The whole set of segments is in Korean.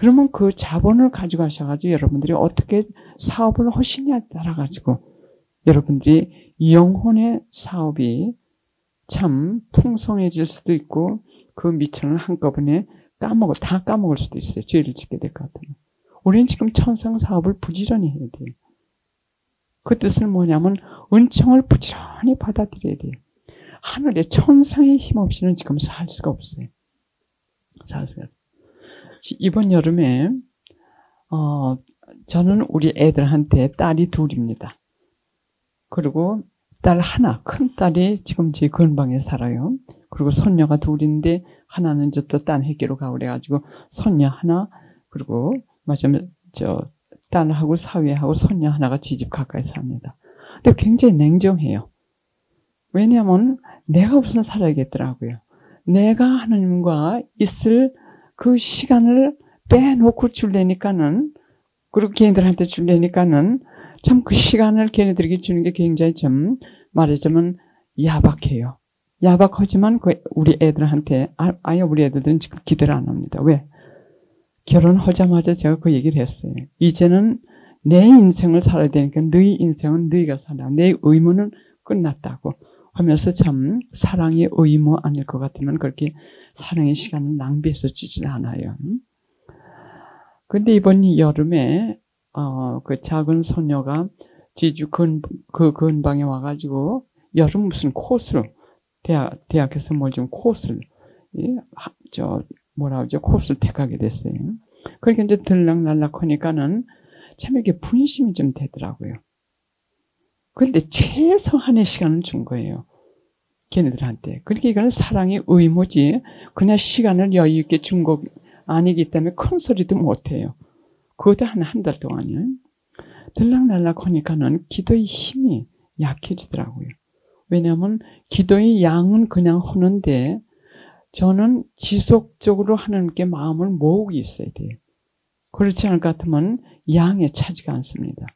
그러면 그 자본을 가져가셔가지고 여러분들이 어떻게 사업을 하시냐에 따라가지고 여러분들이 영혼의 사업이 참 풍성해질 수도 있고 그 미천을 한꺼번에 다 까먹을 수도 있어요. 죄를 짓게 될 것 같아요. 우리는 지금 천상 사업을 부지런히 해야 돼요. 그 뜻은 뭐냐면 은총을 부지런히 받아들여야 돼요. 하늘의 천상의 힘 없이는 지금 살 수가 없어요. 살 수가 없어요. 이번 여름에 저는 우리 애들한테 딸이 둘입니다. 그리고 딸 하나, 큰 딸이 지금 제 근방에 살아요. 그리고 손녀가 둘인데 하나는 이제 또 딴 학교로 가고 그래가지고 손녀 하나, 그리고 마지막에 딸하고 사위하고 손녀 하나가 지집 가까이 삽니다. 근데 굉장히 냉정해요. 왜냐하면 내가 우선 살아야겠더라고요. 내가 하나님과 있을 그 시간을 빼놓고 줄래니까는, 그리고 걔네들한테 줄래니까는 참 그 시간을 걔네들에게 주는 게 굉장히 좀 말하자면 야박해요. 야박하지만 우리 애들한테 아예 우리 애들은 지금 기대를 안 합니다. 왜? 결혼하자마자 제가 그 얘기를 했어요. 이제는 내 인생을 살아야 되니까 너희 인생은 너희가 살아. 내 의무는 끝났다고 하면서 참 사랑의 의무 아닐 것 같으면 그렇게 사랑의 시간을 낭비해서 주지는 않아요. 근데 이번 여름에 그 작은 소녀가 지주 그 근방에 와가지고 여름 무슨 코스를 대학에서 뭘 좀 코스를 코스를 택하게 됐어요. 그러니까 이제 들락날락 하니까는 참 이게 분심이 좀 되더라고요. 그런데 최소한의 시간을 준 거예요. 걔네들한테. 그러니까 이거는 사랑의 의무지 그냥 시간을 여유 있게 준 거 아니기 때문에 큰 소리도 못해요. 그것도 한 달 동안이요. 들락날락 하니까는 기도의 힘이 약해지더라고요. 왜냐하면 기도의 양은 그냥 하는데 저는 지속적으로 하나님께 마음을 모으고 있어야 돼요. 그렇지 않을 것 같으면 양에 차지가 않습니다.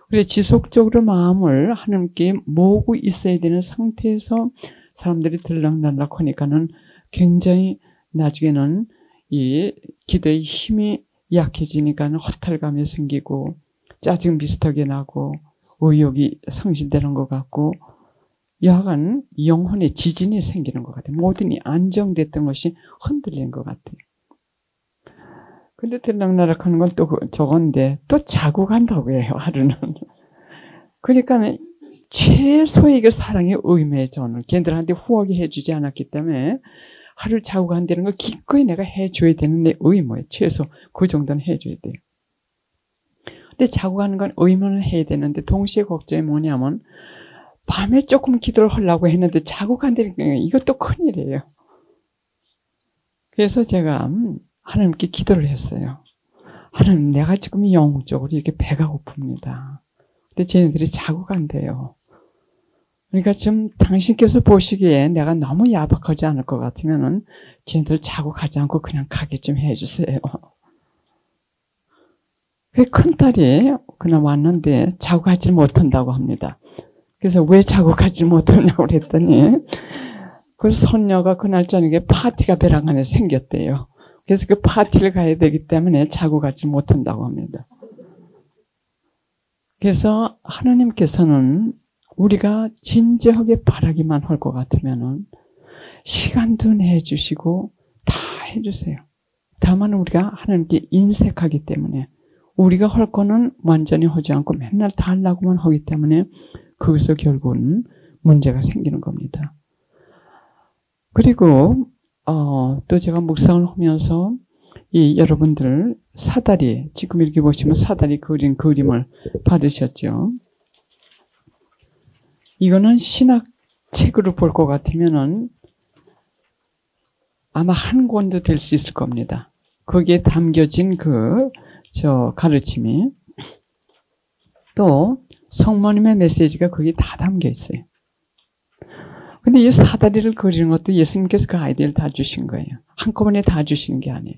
그래서 지속적으로 마음을 하나님께 모으고 있어야 되는 상태에서 사람들이 들락날락 하니까는 굉장히 나중에는 이 기도의 힘이 약해지니까는 허탈감이 생기고 짜증 비슷하게 나고 의욕이 상실되는 것 같고 여하간 영혼의 지진이 생기는 것 같아요. 모든이 안정됐던 것이 흔들린 것 같아요. 근데 들락날락 하는 건 또 저건데 또 자고 간다고 해요, 하루는. 그러니까 최소의 그 사랑의 의미에 저는 걔들한테 후하게 해주지 않았기 때문에 하루를 자고 간다는 거 기꺼이 내가 해줘야 되는 내 의무예요. 최소 그 정도는 해줘야 돼요. 근데 자고 가는 건 의무는 해야 되는데 동시에 걱정이 뭐냐면 밤에 조금 기도를 하려고 했는데 자고 간다는 거 이것도 큰일이에요. 그래서 제가 하나님께 기도를 했어요. 하나님, 내가 지금 영적으로 이렇게 배가 고픕니다. 근데 쟤네들이 자고 간대요. 그러니까 지금 당신께서 보시기에 내가 너무 야박하지 않을 것 같으면은 쟤네들 자고 가지 않고 그냥 가게 좀 해주세요. 큰딸이 그날 왔는데 자고 가지 못한다고 합니다. 그래서 왜 자고 가지 못하냐고 그랬더니 그 손녀가 그날 저녁에 파티가 벼랑 안에 생겼대요. 그래서 그 파티를 가야 되기 때문에 자고 가지 못한다고 합니다. 그래서 하나님께서는 우리가 진지하게 바라기만 할 것 같으면은 시간도 내주시고 다 해주세요. 다만 우리가 하나님께 인색하기 때문에 우리가 할 거는 완전히 하지 않고 맨날 다 하려고만 하기 때문에 거기서 결국은 문제가 생기는 겁니다. 그리고 또 제가 묵상을 하면서 이 여러분들 사다리, 지금 이렇게 보시면 사다리 그린 그림을 받으셨죠. 이거는 신학책으로 볼 것 같으면은 아마 한 권도 될 수 있을 겁니다. 거기에 담겨진 가르침이 또 성모님의 메시지가 거기에 다 담겨 있어요. 근데 이 사다리를 그리는 것도 예수님께서 그 아이디어를 다 주신 거예요. 한꺼번에 다 주시는 게 아니에요.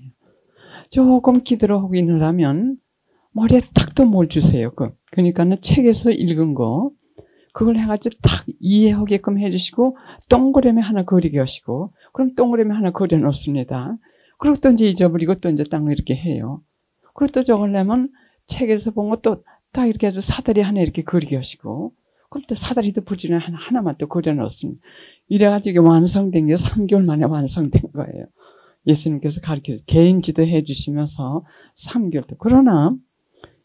조금 기도를 하고 있느라면 머리에 탁 또 뭘 주세요. 그러니까는 책에서 읽은 거 그걸 해가지고 딱 이해하게끔 해주시고 동그라미 하나 그리게 하시고 그럼 동그라미 하나 그려놓습니다. 그리고 또 이제 잊어버리고 또 이제 딴 거 이렇게 해요. 그리고 또 적으려면 책에서 본 거 또 딱 이렇게 해서 사다리 하나 이렇게 그리게 하시고, 그럼 또 사다리도 부지런히 하나만 또 그려 넣었습니다. 이래가지고 이게 완성된 게 3개월 만에 완성된 거예요. 예수님께서 가르쳐서 개인 지도해 주시면서 3개월 또. 그러나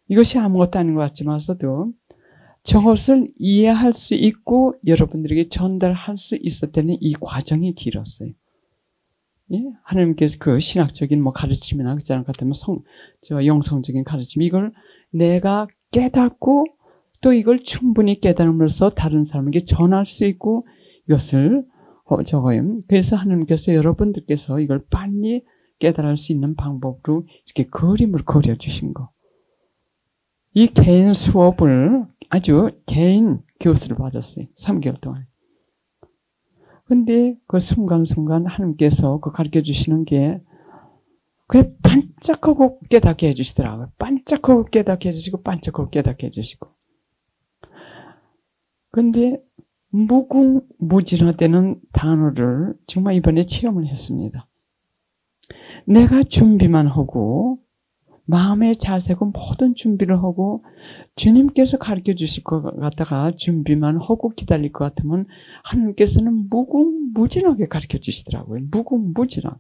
이것이 아무것도 아닌 것 같지만서도 저것을 이해할 수 있고 여러분들에게 전달할 수 있을 때는 이 과정이 길었어요. 예? 하나님께서 그 신학적인 뭐 가르침이나 그런 것 같으면 영성적인 가르침, 이걸 내가 깨닫고 또 이걸 충분히 깨달음으로써 다른 사람에게 전할 수 있고 이것을 적어요. 그래서 하나님께서 여러분들께서 이걸 빨리 깨달을 수 있는 방법으로 이렇게 그림을 그려주신 거. 이 개인 수업을 아주 개인 교수를 받았어요. 3개월 동안. 근데 그 순간순간 하나님께서 그 가르쳐 주시는 게 그래 반짝하고 깨닫게 해주시더라고요. 반짝하고 깨닫게 해주시고 반짝하고 깨닫게 해주시고. 근데 무궁무진하다는 단어를 정말 이번에 체험을 했습니다. 내가 준비만 하고 마음의 자세고 모든 준비를 하고 주님께서 가르쳐 주실 것 같다가 준비만 하고 기다릴 것 같으면 하나님께서는 무궁무진하게 가르쳐 주시더라고요. 무궁무진하게.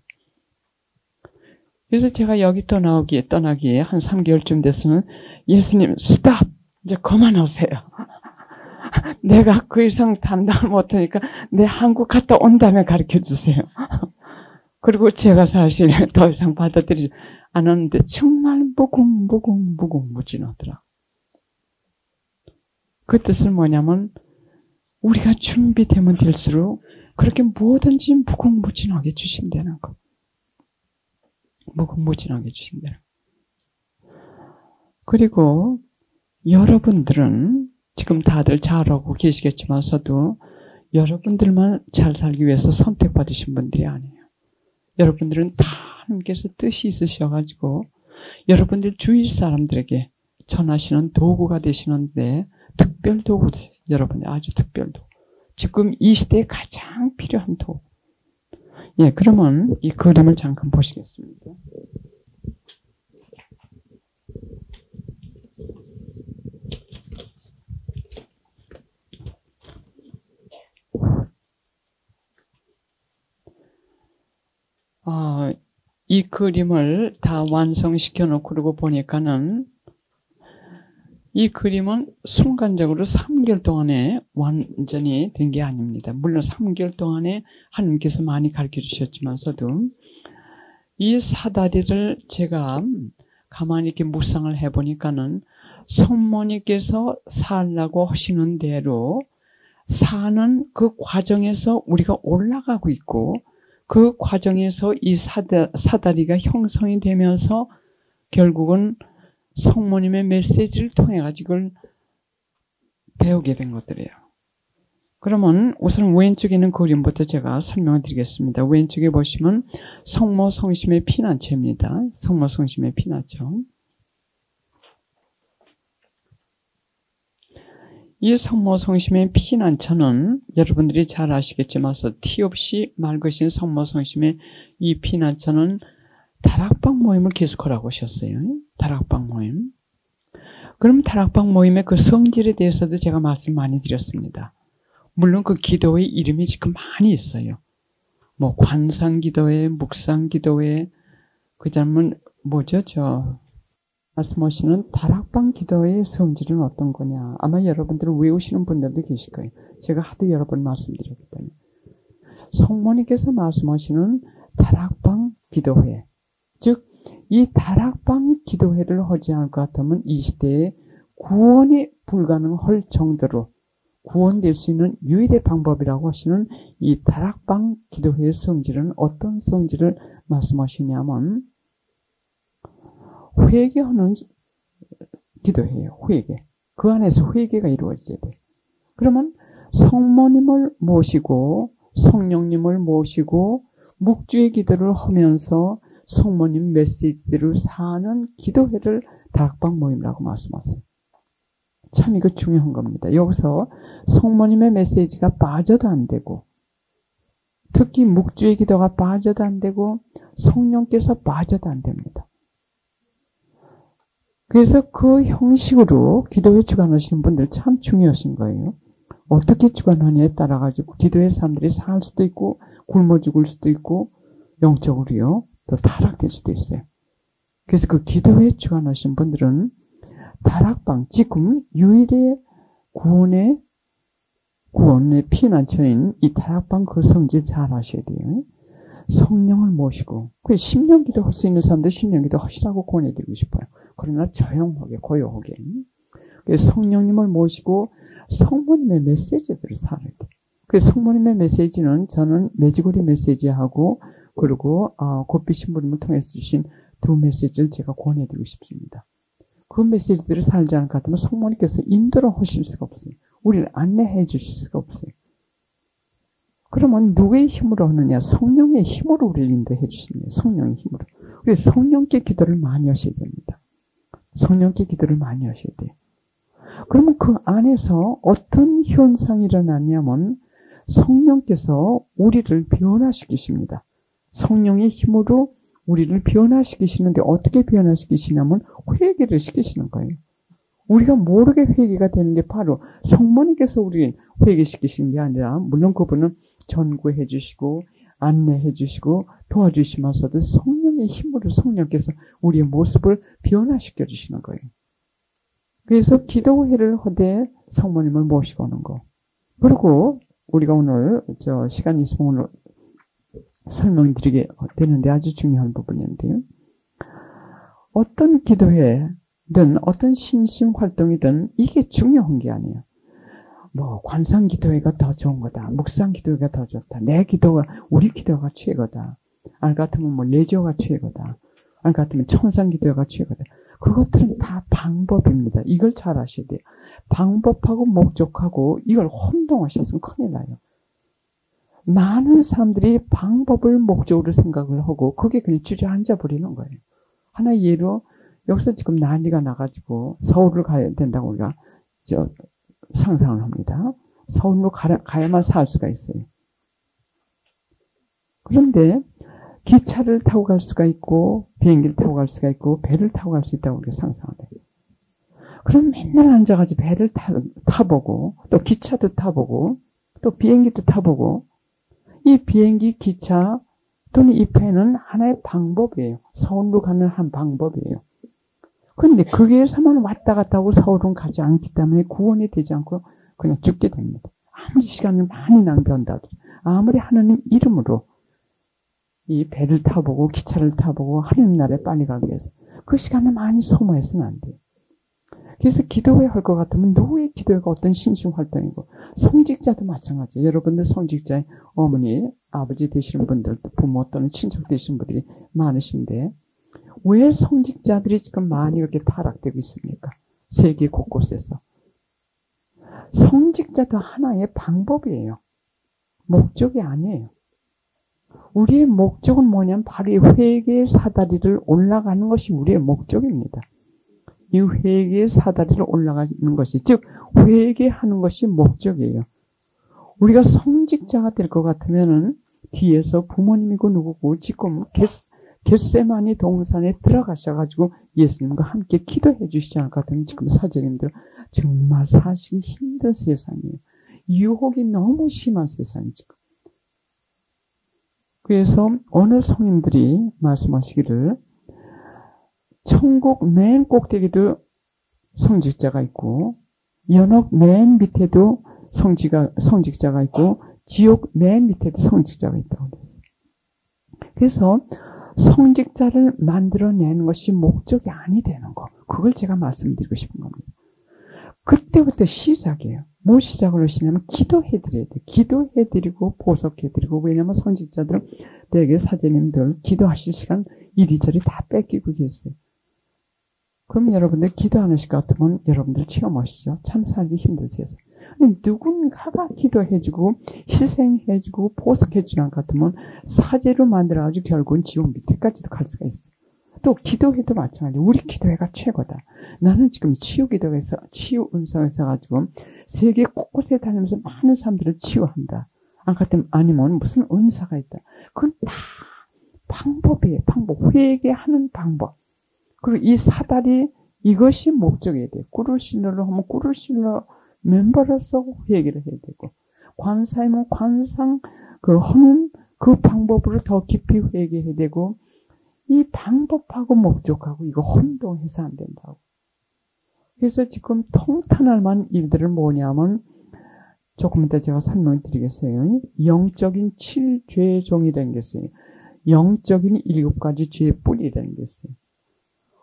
그래서 제가 여기 떠나기에 한 3개월쯤 됐으면 예수님 스탑! 이제 그만하세요. 내가 그 이상 담당을 못하니까 내 한국 갔다 온 다음에 가르쳐 주세요. 그리고 제가 사실 더 이상 받아들이지 않았는데 정말 무궁무진하더라. 그 뜻은 뭐냐면 우리가 준비되면 될수록 그렇게 뭐든지 무궁무진하게 주신다는 거. 무궁무진하게 주신다는 거. 그리고 여러분들은 지금 다들 잘하고 계시겠지만서도 여러분들만 잘 살기 위해서 선택받으신 분들이 아니에요. 여러분들은 다 하나님께서 뜻이 있으셔가지고 여러분들 주위 사람들에게 전하시는 도구가 되시는데 특별 도구세요. 여러분들 아주 특별 도구. 지금 이 시대에 가장 필요한 도구. 예, 그러면 이 그림을 잠깐 보시겠습니다. 이 그림을 다 완성시켜 놓고 그러고 보니까는 이 그림은 순간적으로 3개월 동안에 완전히 된 게 아닙니다. 물론 3개월 동안에 하나님께서 많이 가르쳐 주셨지만서도 이 사다리를 제가 가만히 이렇게 묵상을 해보니까는 성모님께서 살라고 하시는 대로 사는 그 과정에서 우리가 올라가고 있고 그 과정에서 이 사다리가 형성이 되면서 결국은 성모님의 메시지를 통해 가지고 배우게 된 것들이에요. 그러면 우선 왼쪽에 있는 그림부터 제가 설명을 드리겠습니다. 왼쪽에 보시면 성모 성심의 피난처입니다. 성모 성심의 피난처. 이 성모 성심의 피난처는 여러분들이 잘 아시겠지만 티 없이 맑으신 성모 성심의 이 피난처는 다락방 모임을 계속하라고 하셨어요. 다락방 모임. 그럼 다락방 모임의 그 성질에 대해서도 제가 말씀 많이 드렸습니다. 물론 그 기도의 이름이 지금 많이 있어요. 뭐 관상기도회, 묵상기도회, 그 다음은 말씀하시는 다락방 기도의 성질은 어떤 거냐. 아마 여러분들은 외우시는 분들도 계실 거예요. 제가 하도 여러 번 말씀드렸기 때문에. 성모님께서 말씀하시는 다락방 기도회. 즉, 이 다락방 기도회를 하지 않을 것 같으면 이 시대에 구원이 불가능할 정도로 구원될 수 있는 유일의 방법이라고 하시는 이 다락방 기도회의 성질은 어떤 성질을 말씀하시냐면 회개하는 기도회예요. 회개. 그 안에서 회개가 이루어져야 돼. 그러면 성모님을 모시고 성령님을 모시고 묵주의 기도를 하면서 성모님 메시지를 사는 기도회를 다락방 모임이라고 말씀하세요. 참 이거 중요한 겁니다. 여기서 성모님의 메시지가 빠져도 안 되고 특히 묵주의 기도가 빠져도 안 되고 성령께서 빠져도 안 됩니다. 그래서 그 형식으로 기도에 주관하시는 분들 참 중요하신 거예요. 어떻게 주관하냐에 따라 가지고 기도의 사람들이 살 수도 있고 굶어 죽을 수도 있고 영적으로요 또 타락될 수도 있어요. 그래서 그 기도에 주관하시는 분들은 다락방, 지금 유일의 구원의 피난처인 이 다락방 그 성질 잘 하셔야 돼요. 성령을 모시고, 그 10년 기도 할 수 있는 사람들 10년 기도 하시라고 권해드리고 싶어요. 그러나 조용하게, 고요하게. 그래서 성령님을 모시고 성모님의 메시지들을 살아야 돼요. 그래서 성모님의 메시지는 저는 매지고리 메시지하고, 그리고 곱비 신부님을 통해서 주신 두 메시지를 제가 권해드리고 싶습니다. 그 메시지들을 살지 않을 것 같으면 성모님께서 인도를 하실 수가 없어요. 우리를 안내해 주실 수가 없어요. 그러면 누구의 힘으로 하느냐? 성령의 힘으로 우리를 인도해 주시는 거예요. 성령의 힘으로. 그래서 성령께 기도를 많이 하셔야 됩니다. 성령께 기도를 많이 하셔야 돼요. 그러면 그 안에서 어떤 현상이 일어나냐면 성령께서 우리를 변화시키십니다. 성령의 힘으로 우리를 변화시키시는데 어떻게 변화시키시냐면 회개를 시키시는 거예요. 우리가 모르게 회개가 되는 게 바로 성모님께서 우리를 회개시키시는 게 아니라 물론 그분은 전구해 주시고 안내해 주시고 도와주시면서도 성령의 힘으로 성령께서 우리의 모습을 변화시켜 주시는 거예요. 그래서 기도회를 하되 성모님을 모시고 오는 거. 그리고 우리가 오늘 시간이 있으면 오늘 설명드리게 되는데 아주 중요한 부분인데요. 어떤 기도회든 어떤 신심 활동이든 이게 중요한 게 아니에요. 관상 기도회가 더 좋은 거다. 묵상 기도회가 더 좋다. 우리 기도가 최고다. 알 같으면 레지오가 최고다. 알 같으면 천상 기도회가 최고다. 그것들은 다 방법입니다. 이걸 잘 아셔야 돼요. 방법하고 목적하고 이걸 혼동하셨으면 큰일 나요. 많은 사람들이 방법을 목적으로 생각을 하고 그게 그냥 주저앉아 버리는 거예요. 하나 예로 여기서 지금 난리가 나가지고 서울을 가야 된다고 우리가 상상을 합니다. 서울로 가야만 살 수가 있어요. 그런데 기차를 타고 갈 수가 있고 비행기를 타고 갈 수가 있고 배를 타고 갈 수 있다고 우리가 상상을 해요. 그럼 맨날 앉아가지고 배를 타보고 또 기차도 타보고 또 비행기도 타보고 이 비행기, 기차 또는 이 배는 하나의 방법이에요. 서울로 가는 한 방법이에요. 그런데 거기에서만 왔다 갔다 하고 서울은 가지 않기 때문에 구원이 되지 않고 그냥 죽게 됩니다. 아무리 시간을 많이 낭비한다도 아무리 하나님 이름으로 이 배를 타보고 기차를 타보고 하나님 나라에 빨리 가기 위해서 그 시간을 많이 소모해서는 안 돼요. 그래서 기도회 할 것 같으면 누구의 기도회가 어떤 신심 활동이고 성직자도 마찬가지예요. 여러분들 성직자의 어머니, 아버지 되시는 분들, 부모 또는 친척 되시는 분들이 많으신데 왜 성직자들이 지금 많이 이렇게 타락되고 있습니까? 세계 곳곳에서. 성직자도 하나의 방법이에요. 목적이 아니에요. 우리의 목적은 뭐냐면 바로 이 회개의 사다리를 올라가는 것이 우리의 목적입니다. 이 회개의 사다리를 올라가는 것이, 즉 회개하는 것이 목적이에요. 우리가 성직자가 될 것 같으면은 뒤에서 부모님이고 누구고 지금 겟세마니 동산에 들어가셔가지고 예수님과 함께 기도해 주시지 않을 것 같으면 지금 사제님들 정말 사시기 힘든 세상이에요. 유혹이 너무 심한 세상이 지금. 그래서 어느 성인들이 말씀하시기를 천국 맨 꼭대기도 성직자가 있고 연옥 맨 밑에도 성직자가 있고 지옥 맨 밑에도 성직자가 있다고 그랬어요. 그래서 성직자를 만들어내는 것이 목적이 아니 되는 거. 그걸 제가 말씀드리고 싶은 겁니다. 그때부터 시작이에요. 뭐 시작을 하시냐면 기도해드려야 돼요. 기도해드리고 보석해드리고 왜냐하면 성직자들은 대개 사제님들 기도하실 시간 이리저리 다 뺏기고 계세요. 그럼 여러분들 기도 안 하실 것 같으면 여러분들 체험하시죠. 참 살기 힘든 세상. 누군가가 기도해주고 희생해주고 보석해주는 것 같으면 사제로 만들어가지고 결국은 지옥 밑에까지도 갈 수가 있어요. 또 기도회도 마찬가지예요. 우리 기도회가 최고다. 나는 지금 치유 기도회에서 치유 운성에서 가지고 세계 곳곳에 다니면서 많은 사람들을 치유한다. 아니면 무슨 은사가 있다. 그건 다 방법이에요. 방법. 회개하는 방법. 그리고 이 사다리 이것이 목적이어야 돼요. 꿀을 실러로 하면 꿀을 실러 멤버로서 회개를 해야 되고 관사이면 관상 하는 그 방법으로 더 깊이 회개해야 되고 이 방법하고 목적하고 이거 혼동해서 안 된다고. 그래서 지금 통탄할 만한 일들은 뭐냐면 조금 이따 제가 설명드리겠어요. 영적인 7죄종이라는 게 있어요. 영적인 7가지 죄의 뿌리라는 게 있어요.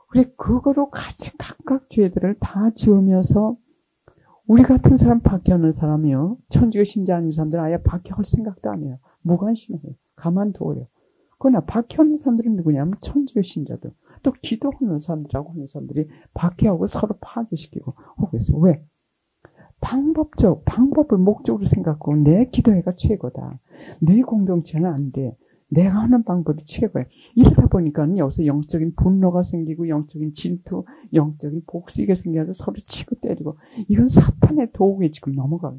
그래 그거로 같이 각각 죄들을 다 지으면서 우리 같은 사람 박해하는 사람이요. 천주교 신자 아닌 사람들은 아예 박해할 생각도 안 해요. 무관심해요. 가만둬요. 그러나 박해하는 사람들은 누구냐면 천주교 신자들. 또 기도하는 사람들하고 하는 사람들이 박해하고 서로 파괴시키고 하고 있어요. 왜? 방법을 목적으로 생각하고 내 기도회가 최고다. 네 공동체는 안 돼. 내가 하는 방법이 최고야. 이러다 보니까 여기서 영적인 분노가 생기고 영적인 질투, 영적인 복수가 생겨서 서로 치고 때리고 이건 사탄의 도구에 지금 넘어가요.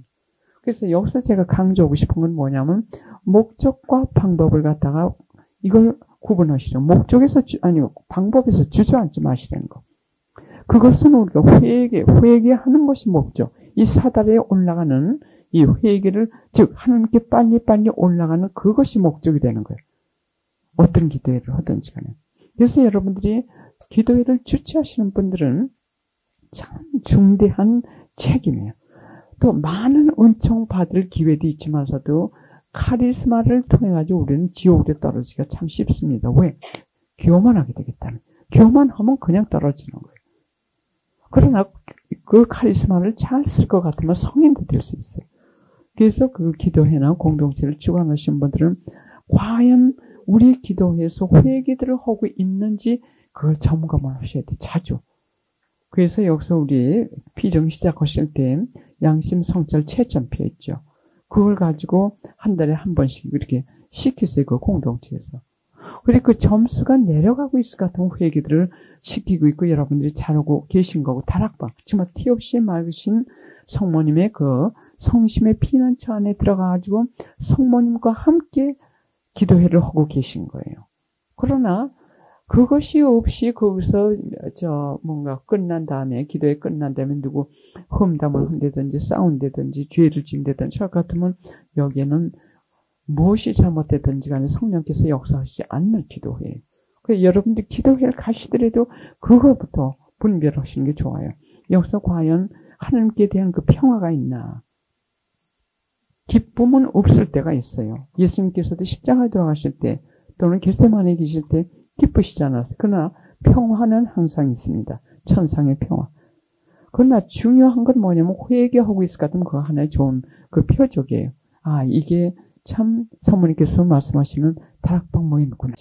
그래서 여기서 제가 강조하고 싶은 건 뭐냐면 목적과 방법을 갖다가 이걸 구분하시죠. 방법에서 주저앉지 마시라는 거. 그것은 우리가 회개하는 것이 목적. 이 사다리에 올라가는 이 회개를 즉 하나님께 빨리빨리 올라가는 그것이 목적이 되는 거예요. 어떤 기도회를 하든지 간에. 그래서 여러분들이 기도회를 주최하시는 분들은 참 중대한 책임이에요. 또 많은 은총 받을 기회도 있지만서도 카리스마를 통해 가지고 우리는 지옥에 떨어지기가 참 쉽습니다. 왜? 교만하게 되겠다는. 교만하면 그냥 떨어지는 거예요. 그러나 그 카리스마를 잘 쓸 것 같으면 성인도 될 수 있어요. 그래서 그 기도회나 공동체를 주관하시는 분들은 과연 우리 기도회에서 회개들을 하고 있는지 그걸 점검을 하셔야 돼. 자주. 그래서 여기서 우리 피정 시작하실 때 양심 성찰 채점표 있죠. 그걸 가지고 한 달에 한 번씩 이렇게 시키세요. 그 공동체에서. 그리고 그 점수가 내려가고 있을 것 같은 회개들을 시키고 있고 여러분들이 잘하고 계신 거고 다락방 정말 티 없이 맑으신 성모님의 그 성심의 피난처 안에 들어가가지고 성모님과 함께 기도회를 하고 계신 거예요. 그러나 그것이 없이 거기서 뭔가 끝난 다음에 기도회 끝난 다음에 누구 험담을 한다든지 싸운다든지 죄를 짓는다든지 할 것 같으면 여기에는 무엇이 잘못됐든지 간에 성령께서 역사하시지 않는 기도회예요. 그래서 여러분들 기도회를 가시더라도 그거부터 분별하시는 게 좋아요. 여기서 과연 하나님께 대한 그 평화가 있나. 기쁨은 없을 때가 있어요. 예수님께서도 십자가에 들어가실 때 또는 겟세마네에 계실 때 기쁘시지 않았어요. 그러나 평화는 항상 있습니다. 천상의 평화. 그러나 중요한 건 뭐냐면 회개하고 있을 것 같으면 그거 하나의 좋은 그 표적이에요. 아, 이게 참 성모님께서 말씀하시는 다락방 모임이구나.